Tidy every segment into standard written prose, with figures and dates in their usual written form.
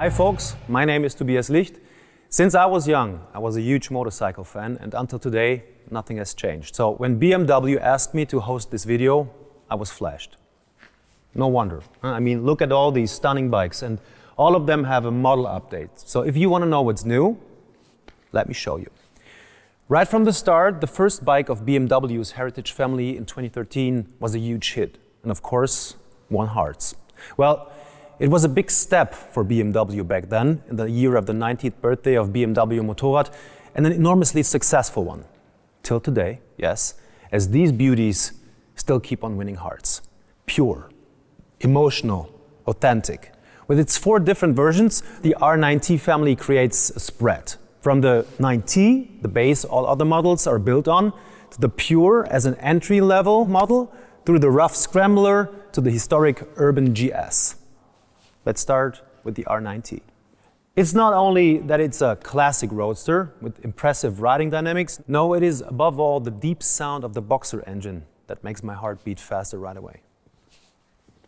Hi folks, my name is Tobias Licht. Since I was young, I was a huge motorcycle fan, and until today, nothing has changed. So when BMW asked me to host this video, I was flashed. No wonder. I mean, look at all these stunning bikes, and all of them have a model update. So if you want to know what's new, let me show you. Right from the start, the first bike of BMW's heritage family in 2013 was a huge hit, and of course, won hearts. Well, it was a big step for BMW back then, in the year of the 90th birthday of BMW Motorrad, and an enormously successful one. Till today, yes, as these beauties still keep on winning hearts. Pure, emotional, authentic. With its 4 different versions, the R9T family creates a spread. From the nineT, the base all other models are built on, to the Pure as an entry-level model, through the rough Scrambler to the historic urban GS. Let's start with the R9T. It's not only that it's a classic roadster with impressive riding dynamics, no, it is above all the deep sound of the Boxer engine that makes my heart beat faster right away.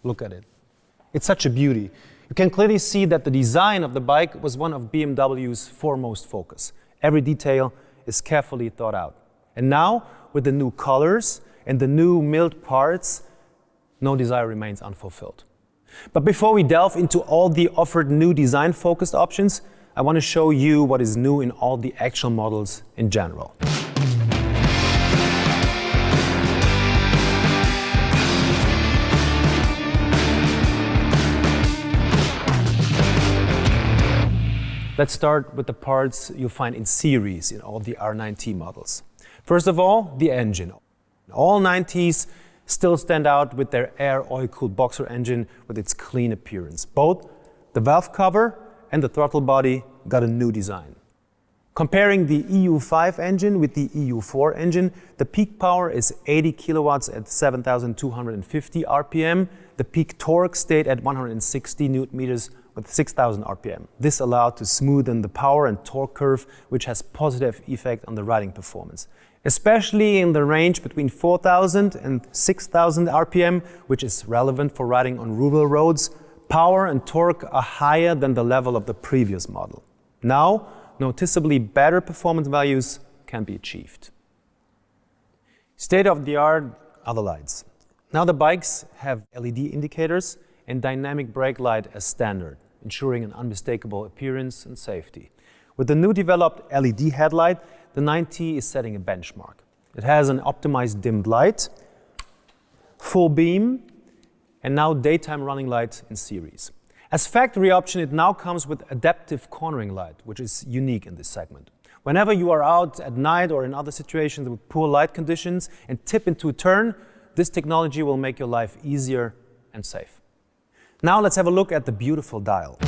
Look at it. It's such a beauty. You can clearly see that the design of the bike was one of BMW's foremost focus. Every detail is carefully thought out. And now, with the new colors and the new milled parts, no desire remains unfulfilled. But before we delve into all the offered new design-focused options, I want to show you what is new in all the actual models in general. Let's start with the parts you'll find in series in all the R9T models. First of all, the engine. All 9Ts still stand out with their air oil-cooled Boxer engine with its clean appearance. Both the valve cover and the throttle body got a new design. Comparing the EU5 engine with the EU4 engine, the peak power is 80 kilowatts at 7,250 RPM. The peak torque stayed at 160 Newton meters with 6,000 RPM. This allowed to smoothen the power and torque curve, which has positive effect on the riding performance. Especially in the range between 4,000 and 6,000 RPM, which is relevant for riding on rural roads, power and torque are higher than the level of the previous model. Now, noticeably better performance values can be achieved. State-of-the-art are the lights. Now the bikes have LED indicators and dynamic brake light as standard, ensuring an unmistakable appearance and safety. With the new developed LED headlight, the nineT is setting a benchmark. It has an optimized dimmed light, full beam, and now daytime running light in series. As factory option, it now comes with adaptive cornering light, which is unique in this segment. Whenever you are out at night or in other situations with poor light conditions and tip into a turn, this technology will make your life easier and safe. Now let's have a look at the beautiful dial.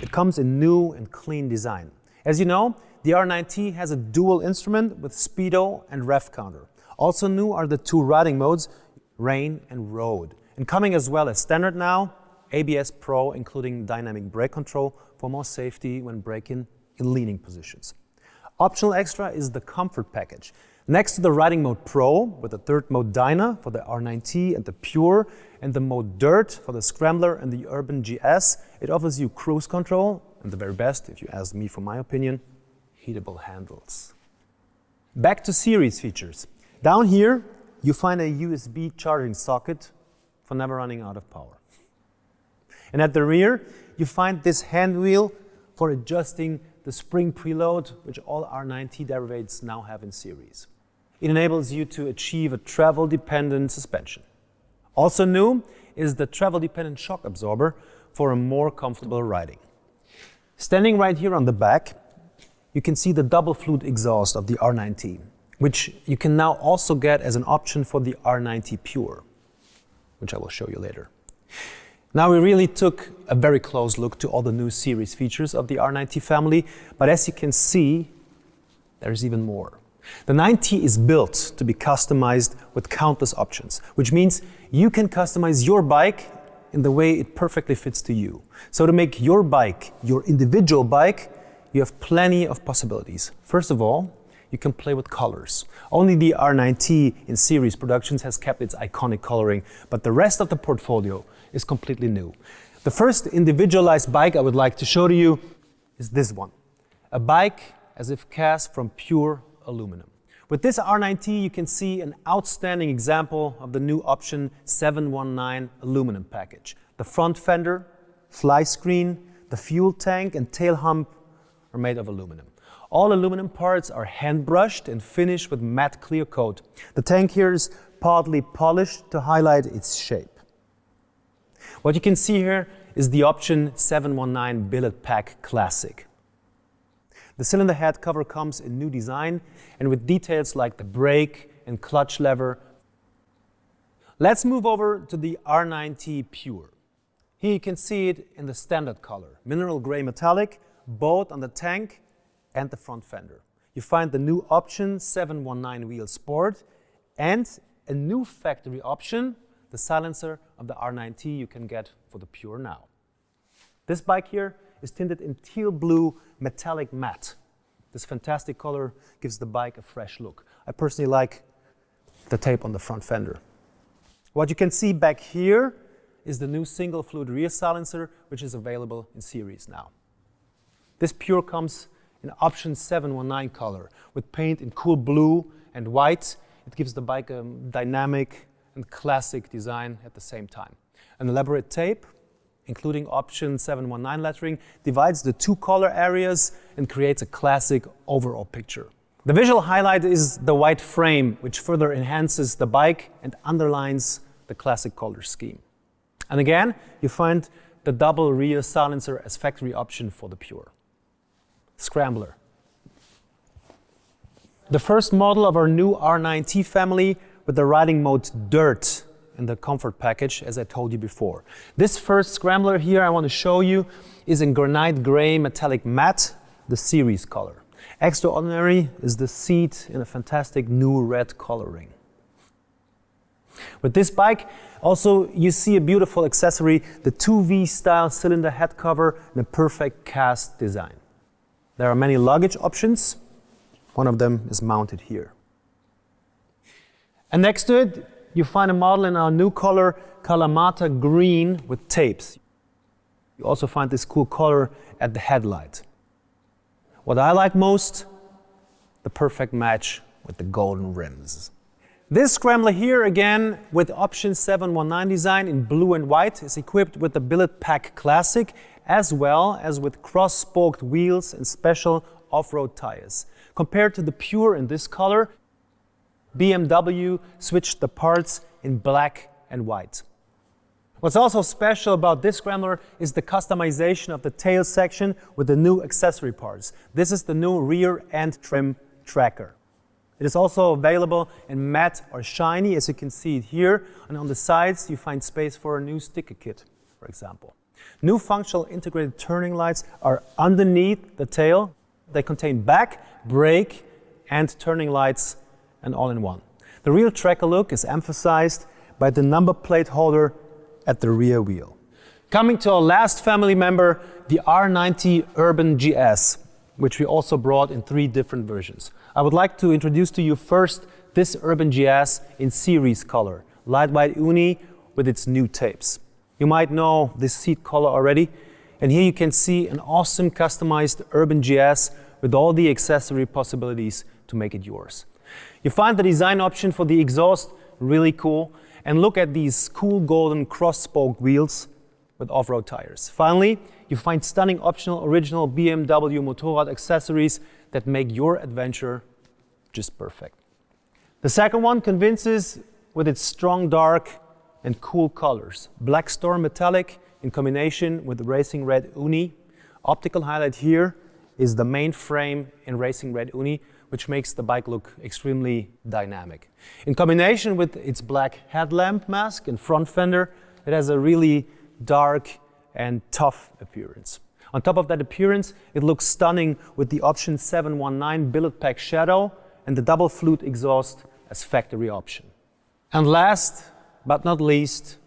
It comes in new and clean design. As you know, the R9T has a dual instrument with speedo and rev counter. Also new are the 2 riding modes, rain and road. And coming as well as standard now, ABS Pro, including dynamic brake control for more safety when braking in leaning positions. Optional extra is the comfort package. Next to the Riding Mode Pro, with the 3rd mode Dyna for the R9T and the Pure, and the mode Dirt for the Scrambler and the Urban GS, it offers you cruise control, and the very best, if you ask me for my opinion, heatable handles. Back to series features. Down here, you find a USB charging socket for never running out of power. And at the rear, you find this hand wheel for adjusting the spring preload, which all R9T derivatives now have in series. It enables you to achieve a travel-dependent suspension. Also new is the travel-dependent shock absorber for a more comfortable riding. Standing right here on the back, you can see the double flute exhaust of the R9T, which you can now also get as an option for the R9T Pure, which I will show you later. Now we really took a very close look to all the new series features of the R9T family, but as you can see, there's even more. The nineT is built to be customized with countless options, which means you can customize your bike in the way it perfectly fits to you. So to make your bike your individual bike, you have plenty of possibilities. First of all, you can play with colors. Only the R nineT in series productions has kept its iconic coloring, but the rest of the portfolio is completely new. The first individualized bike I would like to show to you is this one. A bike as if cast from pure aluminum. With this R nineT, you can see an outstanding example of the new option 719 aluminum package. The front fender, fly screen, the fuel tank and tail hump are made of aluminum. All aluminum parts are hand brushed and finished with matte clear coat. The tank here is partly polished to highlight its shape. What you can see here is the option 719 Billet Pack Classic. The cylinder head cover comes in new design and with details like the brake and clutch lever. Let's move over to the R nineT Pure. Here you can see it in the standard color, mineral gray metallic, both on the tank and the front fender. You find the new option 719 Wheel Sport and a new factory option, the silencer of the R nineT you can get for the Pure now. This bike here is tinted in teal blue metallic matte. This fantastic color gives the bike a fresh look. I personally like the tape on the front fender. What you can see back here is the new single fluid rear silencer, which is available in series now. This Pure comes in option 719 color with paint in cool blue and white. It gives the bike a dynamic and classic design at the same time. An elaborate tape, including option 719 lettering, divides the two color areas and creates a classic overall picture. The visual highlight is the white frame, which further enhances the bike and underlines the classic color scheme. And again, you find the double rear silencer as factory option for the Pure. Scrambler. The first model of our new R nineT family with the riding mode Dirt in the comfort package, as I told you before. This first Scrambler here I want to show you is in granite gray metallic matte, the series color. Extraordinary is the seat in a fantastic new red coloring. With this bike, also you see a beautiful accessory, the 2V style cylinder head cover and a perfect cast design. There are many luggage options. One of them is mounted here. And next to it, you find a model in our new color, Kalamata green with tapes. You also find this cool color at the headlight. What I like most, the perfect match with the golden rims. This Scrambler here, again, with option 719 design in blue and white, is equipped with the Billet Pack Classic, as well as with cross-spoked wheels and special off-road tires. Compared to the Pure in this color, BMW switched the parts in black and white. What's also special about this Scrambler is the customization of the tail section with the new accessory parts. This is the new rear end trim tracker. It is also available in matte or shiny, as you can see it here, and on the sides you find space for a new sticker kit, for example. New functional integrated turning lights are underneath the tail. They contain back, brake and turning lights and all in one. The real tracker look is emphasized by the number plate holder at the rear wheel. Coming to our last family member, the R nineT Urban GS, which we also brought in 3 different versions. I would like to introduce to you first this Urban GS in series color, light white uni with its new tapes. You might know this seat color already, and here you can see an awesome customized Urban GS with all the accessory possibilities to make it yours. You find the design option for the exhaust really cool, and look at these cool golden cross-spoke wheels with off-road tires. Finally, you find stunning optional original BMW Motorrad accessories that make your adventure just perfect. The second one convinces with its strong dark and cool colors. Black Storm Metallic in combination with Racing Red Uni. Optical highlight here is the main frame in Racing Red Uni, which makes the bike look extremely dynamic. In combination with its black headlamp mask and front fender, it has a really dark and tough appearance. On top of that appearance, it looks stunning with the option 719 Billet Pack Shadow and the double flute exhaust as factory option. And last but not least,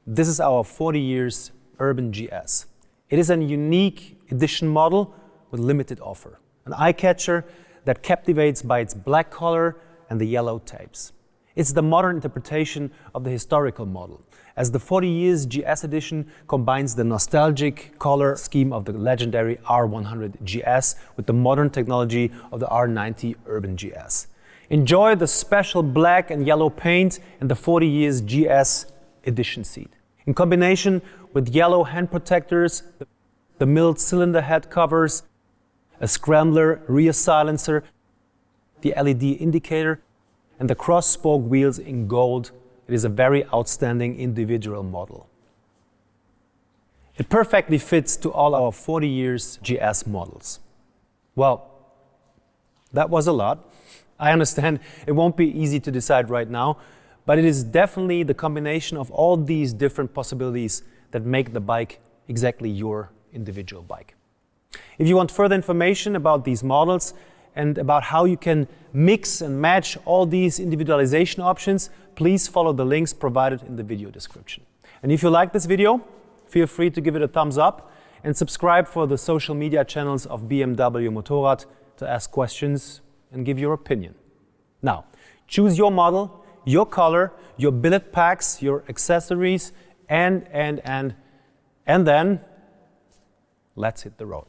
this is our 40 years Urban GS. It is a unique edition model with limited offer. An eye-catcher that captivates by its black color and the yellow tapes. It's the modern interpretation of the historical model, as the 40 years GS edition combines the nostalgic color scheme of the legendary R100 GS with the modern technology of the R90 Urban GS. Enjoy the special black and yellow paint and the 40 years GS edition seat. In combination with yellow hand protectors, the milled cylinder head covers, a Scrambler rear silencer, the LED indicator, and the cross-spoke wheels in gold, it is a very outstanding individual model. It perfectly fits to all our 40 years GS models. Well, that was a lot. I understand it won't be easy to decide right now, but it is definitely the combination of all these different possibilities that make the bike exactly your individual bike. If you want further information about these models and about how you can mix and match all these individualization options, please follow the links provided in the video description. And if you like this video, feel free to give it a thumbs up and subscribe for the social media channels of BMW Motorrad to ask questions and give your opinion. Now, choose your model, your color, your billet packs, your accessories, and then let's hit the road.